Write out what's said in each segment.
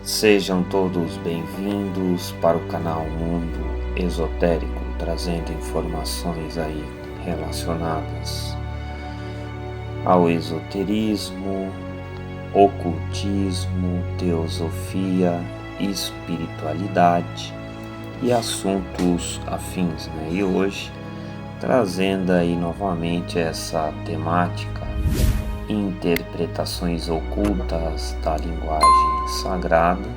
Sejam todos bem-vindos para o canal Mundo Esotérico, trazendo informações aí relacionadas ao esoterismo, ocultismo, teosofia, espiritualidade e assuntos afins, né? E hoje trazendo aí novamente essa temática, interpretações ocultas da linguagem sagrada,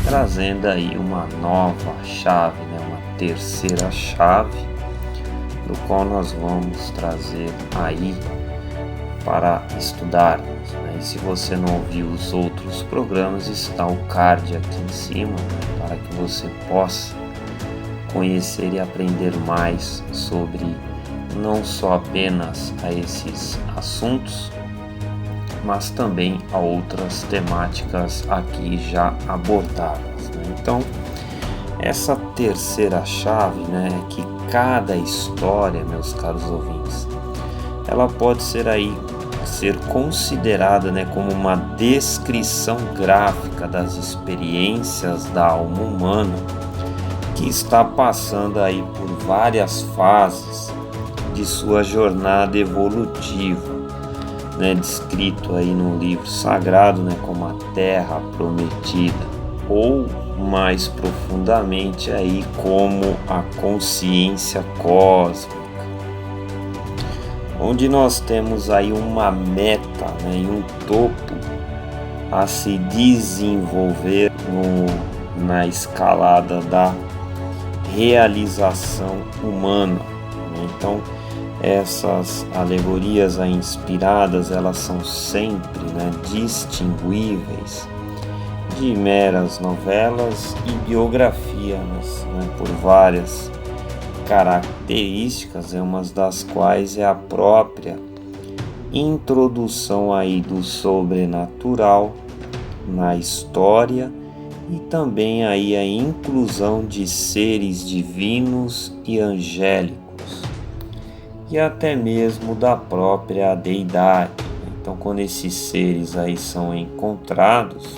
trazendo aí uma nova chave, né? Uma terceira chave, do qual nós vamos trazer aí para estudarmos, né? E se você não ouviu os outros programas, está o card aqui em cima, né? Para que você possa conhecer e aprender mais sobre não só apenas a esses assuntos, mas também a outras temáticas aqui já abordadas, né? Então, essa terceira chave, né, é que cada história, meus caros ouvintes, ela pode ser considerada, né, como uma descrição gráfica das experiências da alma humana que está passando aí por várias fases de sua jornada evolutiva, né, descrito aí no livro sagrado, né, como a Terra Prometida, ou mais profundamente aí como a consciência cósmica, onde nós temos aí uma meta, né, e um topo a se desenvolver na escalada da realização humana. Então, essas alegorias aí inspiradas, elas são sempre, né, distinguíveis de meras novelas e biografias, né, por várias características, uma das quais é a própria introdução aí do sobrenatural na história e também aí a inclusão de seres divinos e angélicos e até mesmo da própria deidade. Então, quando esses seres aí são encontrados,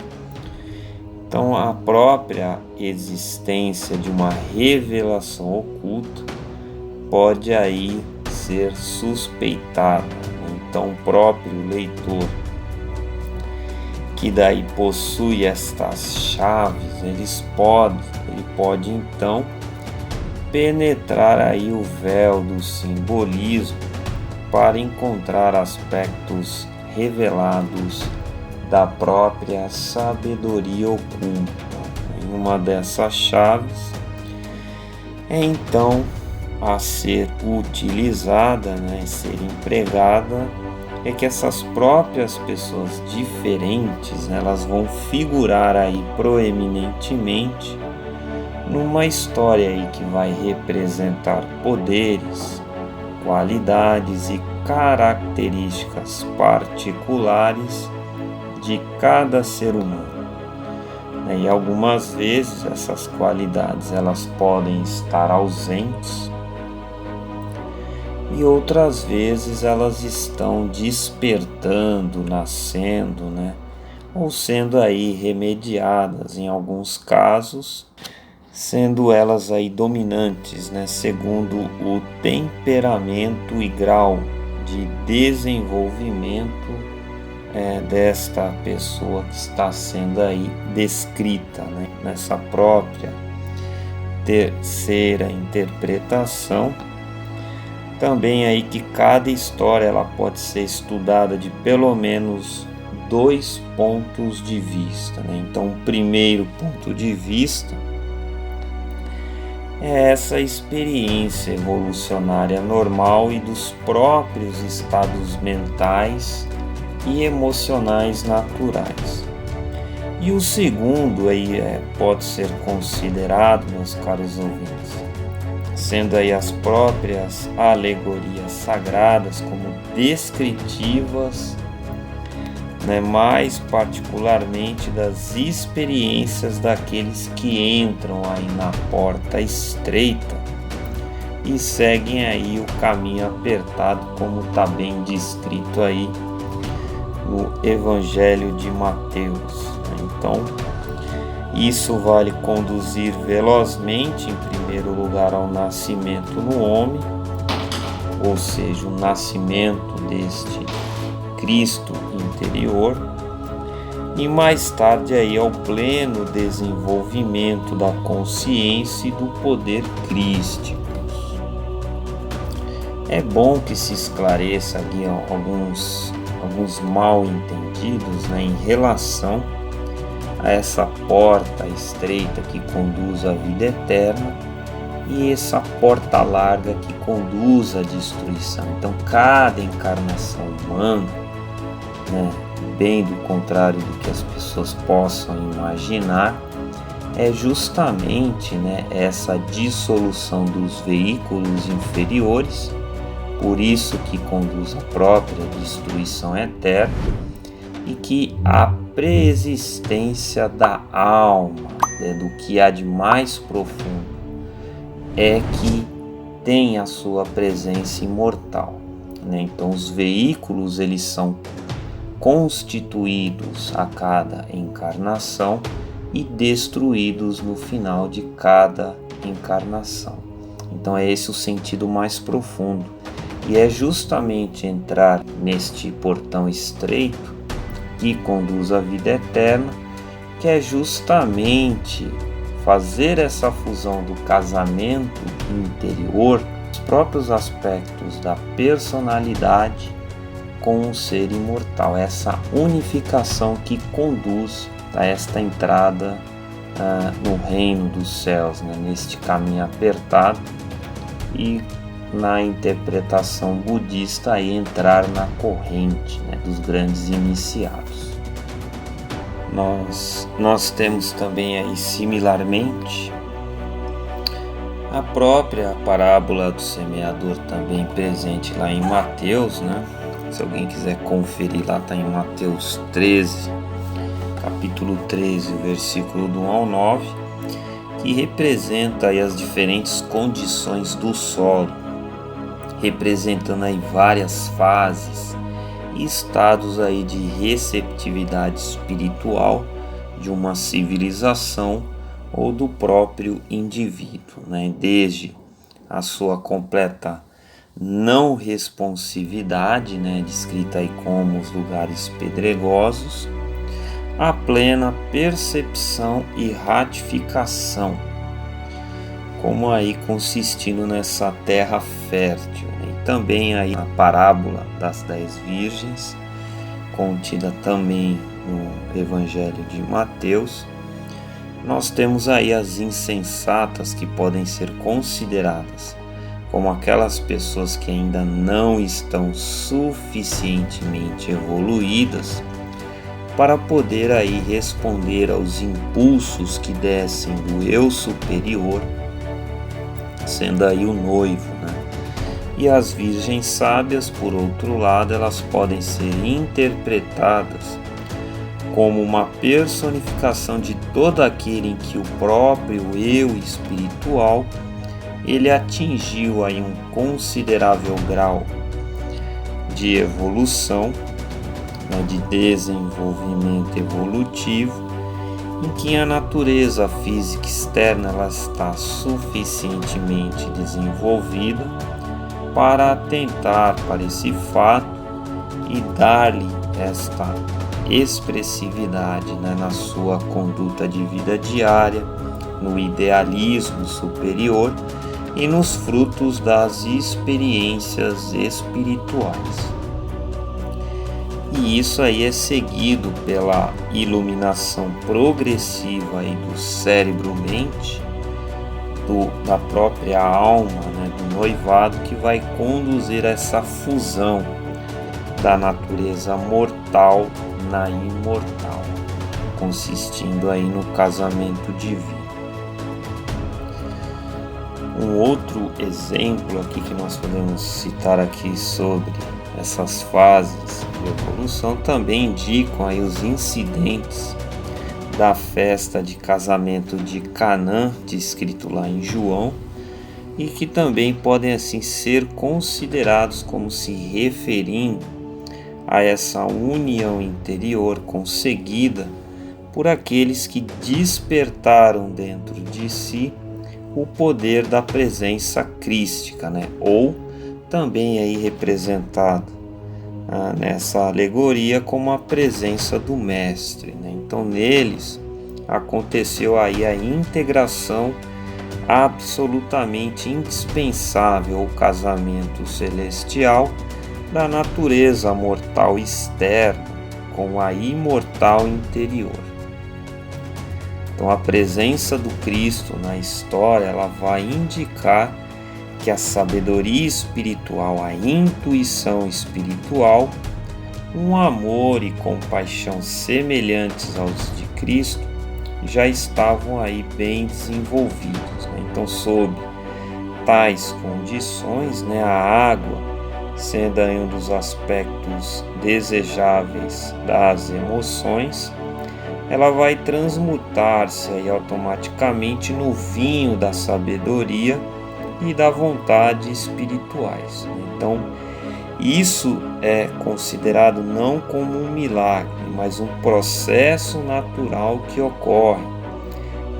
então a própria existência de uma revelação oculta pode aí ser suspeitada. Então, o próprio leitor que daí possui estas chaves, ele pode então penetrar aí o véu do simbolismo para encontrar aspectos revelados da própria sabedoria oculta. E uma dessas chaves é então a ser utilizada, né, ser empregada, é que essas próprias pessoas diferentes, né, elas vão figurar aí proeminentemente numa história aí que vai representar poderes, qualidades e características particulares de cada ser humano. E algumas vezes essas qualidades elas podem estar ausentes e outras vezes elas estão despertando, nascendo, né, ou sendo aí remediadas em alguns casos, sendo elas aí dominantes, né, segundo o temperamento e grau de desenvolvimento desta pessoa que está sendo aí descrita, né, nessa própria terceira interpretação. Também aí que cada história ela pode ser estudada de pelo menos 2 pontos de vista, né? Então, o primeiro ponto de vista é essa experiência evolucionária normal e dos próprios estados mentais e emocionais naturais. E o segundo aí pode ser considerado, meus caros ouvintes, sendo aí as próprias alegorias sagradas como descritivas, né, mais particularmente das experiências daqueles que entram aí na porta estreita e seguem aí o caminho apertado, como está bem descrito aí no Evangelho de Mateus. Então, Isso vai lhe conduzir velozmente, em primeiro lugar, ao nascimento no homem, ou seja, o nascimento deste Cristo interior, e mais tarde aí ao pleno desenvolvimento da consciência e do poder crístico. É bom que se esclareça aqui alguns mal entendidos, em relação a essa porta estreita que conduz à vida eterna e essa porta larga que conduz à destruição. Então, cada encarnação humana, bem do contrário do que as pessoas possam imaginar, é justamente essa dissolução dos veículos inferiores, por isso que conduz à própria destruição eterna, e que a preexistência da alma, do que há de mais profundo, é que tem a sua presença imortal. Então os veículos eles são constituídos a cada encarnação e destruídos no final de cada encarnação. Então é esse o sentido mais profundo, e é justamente entrar neste portão estreito que conduz à vida eterna, que é justamente fazer essa fusão do casamento interior, os próprios aspectos da personalidade com o ser imortal, essa unificação que conduz a esta entrada no reino dos céus, neste caminho apertado, e na interpretação budista aí entrar na corrente dos grandes iniciados. Nós temos também aí similarmente a própria parábola do semeador, também presente lá em Mateus, Se alguém quiser conferir, lá está em Mateus 13, capítulo 13, versículo do 1 ao 9, que representa aí as diferentes condições do solo, representando aí várias fases e estados aí de receptividade espiritual de uma civilização ou do próprio indivíduo, desde a sua completa não responsividade, descrita aí como os lugares pedregosos, a plena percepção e ratificação, como aí consistindo nessa terra fértil. E também aí a parábola das 10 virgens, contida também no Evangelho de Mateus, nós temos aí as insensatas, que podem ser consideradas como aquelas pessoas que ainda não estão suficientemente evoluídas para poder aí responder aos impulsos que descem do eu superior, sendo aí o noivo, E as virgens sábias, por outro lado, elas podem ser interpretadas como uma personificação de todo aquele em que o próprio eu espiritual ele atingiu aí um considerável grau de evolução, de desenvolvimento evolutivo, em que a natureza física externa ela está suficientemente desenvolvida para atentar para esse fato e dar-lhe esta expressividade na sua conduta de vida diária, no idealismo superior e nos frutos das experiências espirituais. E isso aí é seguido pela iluminação progressiva aí do cérebro-mente, da própria alma, do noivado, que vai conduzir a essa fusão da natureza mortal na imortal, consistindo aí no casamento divino. Um outro exemplo aqui que nós podemos citar aqui sobre essas fases de evolução também indicam aí os incidentes da festa de casamento de Canaã, descrito lá em João, e que também podem assim ser considerados como se referindo a essa união interior conseguida por aqueles que despertaram dentro de si o poder da presença crística, né? Ou também aí representado nessa alegoria como a presença do Mestre, né? Então neles aconteceu aí a integração absolutamente indispensável ao casamento celestial da natureza mortal externa com a imortal interior. Então a presença do Cristo na história, ela vai indicar que a sabedoria espiritual, a intuição espiritual, um amor e compaixão semelhantes aos de Cristo já estavam aí bem desenvolvidos, né? Então, sob tais condições, né, a água, sendo aí um dos aspectos desejáveis das emoções, ela vai transmutar-se aí automaticamente no vinho da sabedoria e da vontade espirituais. Então, isso é considerado não como um milagre, mas um processo natural que ocorre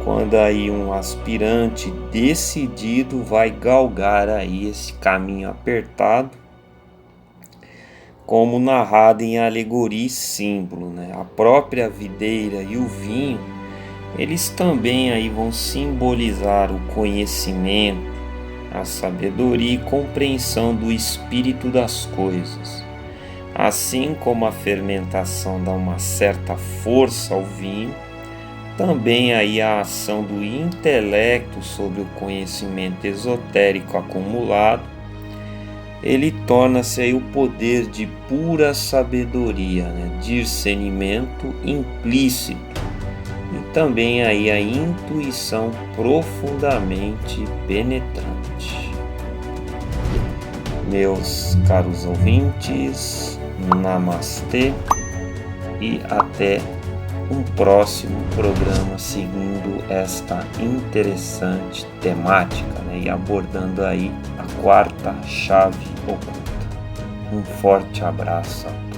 quando aí um aspirante decidido vai galgar aí esse caminho apertado, como narrado em alegoria e símbolo, né? A própria videira e o vinho, eles também aí vão simbolizar o conhecimento, a sabedoria e compreensão do espírito das coisas. Assim como a fermentação dá uma certa força ao vinho, também aí a ação do intelecto sobre o conhecimento esotérico acumulado, ele torna-se aí o poder de pura sabedoria, né? Discernimento implícito e também aí a intuição profundamente penetrante. Meus caros ouvintes, namastê e até um próximo programa seguindo esta interessante temática, né? E abordando aí a quarta chave oculta. Um forte abraço a todos.